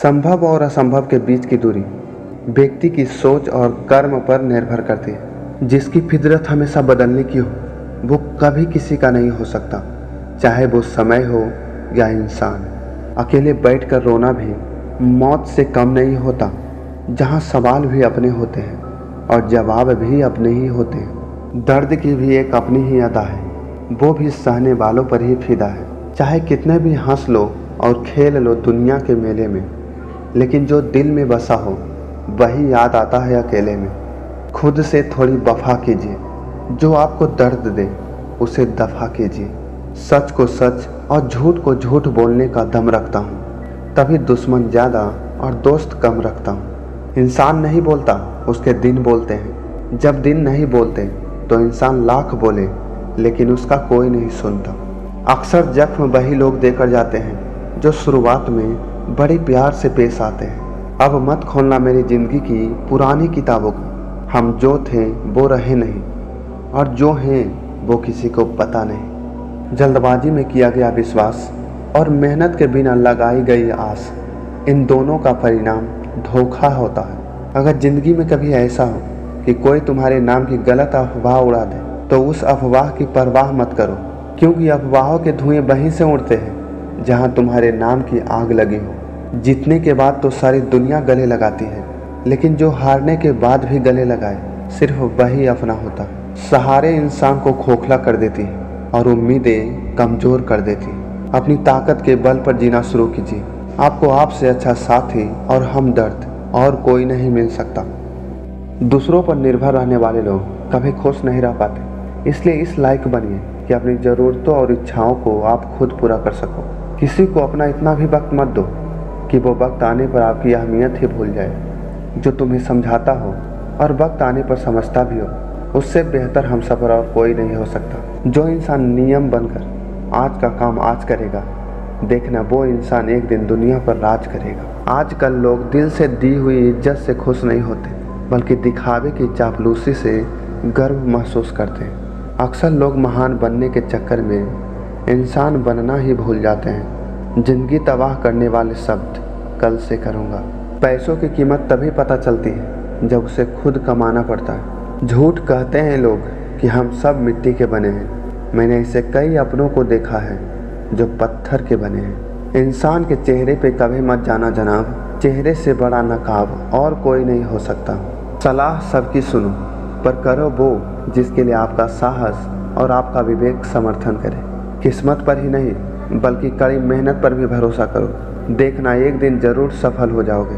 संभव और असंभव के बीच की दूरी व्यक्ति की सोच और कर्म पर निर्भर करती है। जिसकी फितरत हमेशा बदलने की हो वो कभी किसी का नहीं हो सकता, चाहे वो समय हो या इंसान। अकेले बैठकर रोना भी मौत से कम नहीं होता, जहाँ सवाल भी अपने होते हैं और जवाब भी अपने ही होते हैं। दर्द की भी एक अपनी ही अदा है, वो भी सहने वालों पर ही फिदा है। चाहे कितने भी हंस लो और खेल लो दुनिया के मेले में, लेकिन जो दिल में बसा हो वही याद आता है अकेले में। खुद से थोड़ी वफा कीजिए, जो आपको दर्द दे उसे दफा कीजिए। सच को सच और झूठ को झूठ बोलने का दम रखता हूँ, तभी दुश्मन ज़्यादा और दोस्त कम रखता हूँ। इंसान नहीं बोलता, उसके दिन बोलते हैं। जब दिन नहीं बोलते तो इंसान लाख बोले लेकिन उसका कोई नहीं सुनता। अक्सर जख्म वही लोग देकर जाते हैं जो शुरुआत में बड़ी प्यार से पेश आते हैं। अब मत खोलना मेरी ज़िंदगी की पुरानी किताबों को। हम जो थे वो रहे नहीं, और जो हैं वो किसी को पता नहीं। जल्दबाजी में किया गया विश्वास और मेहनत के बिना लगाई गई आस, इन दोनों का परिणाम धोखा होता है। अगर ज़िंदगी में कभी ऐसा हो कि कोई तुम्हारे नाम की गलत अफवाह उड़ा दे तो उस अफवाह की परवाह मत करो, क्योंकि अफवाहों के धुएं वहीं से उड़ते हैं जहां तुम्हारे नाम की आग लगी हो। जीतने के बाद तो सारी दुनिया गले लगाती है, लेकिन जो हारने के बाद भी गले लगाए सिर्फ वही अपना होता है। सहारे इंसान को खोखला कर देती है और उम्मीदें कमज़ोर कर देती है। अपनी ताकत के बल पर जीना शुरू कीजिए। आपको आपसे अच्छा साथी और हमदर्द और कोई नहीं मिल सकता। दूसरों पर निर्भर रहने वाले लोग कभी खुश नहीं रह पाते, इसलिए इस लायक बनिए कि अपनी ज़रूरतों और इच्छाओं को आप खुद पूरा कर सको। किसी को अपना इतना भी वक्त मत दो कि वो वक्त आने पर आपकी अहमियत ही भूल जाए। जो तुम्हें समझाता हो और वक्त आने पर समझता भी हो, उससे बेहतर हमसफ़र और कोई नहीं हो सकता। जो इंसान नियम बनकर आज का काम आज करेगा, देखना वो इंसान एक दिन दुनिया पर राज करेगा। आजकल लोग दिल से दी हुई इज्जत से खुश नहीं होते, बल्कि दिखावे की चापलूसी से गर्व महसूस करते हैं। अक्सर लोग महान बनने के चक्कर में इंसान बनना ही भूल जाते हैं। जिंदगी तबाह करने वाले शब्द कल से करूँगा। पैसों की कीमत तभी पता चलती है जब उसे खुद कमाना पड़ता है। झूठ कहते हैं लोग कि हम सब मिट्टी के बने हैं। मैंने ऐसे कई अपनों को देखा है जो पत्थर के बने हैं। इंसान के चेहरे पे कभी मत जाना जनाब, चेहरे से बड़ा नकाब और कोई नहीं हो सकता। सलाह सबकी सुनो, पर करो वो जिसके लिए आपका साहस और आपका विवेक समर्थन करे। किस्मत पर ही नहीं बल्कि कड़ी मेहनत पर भी भरोसा करो। देखना एक दिन ज़रूर सफल हो जाओगे।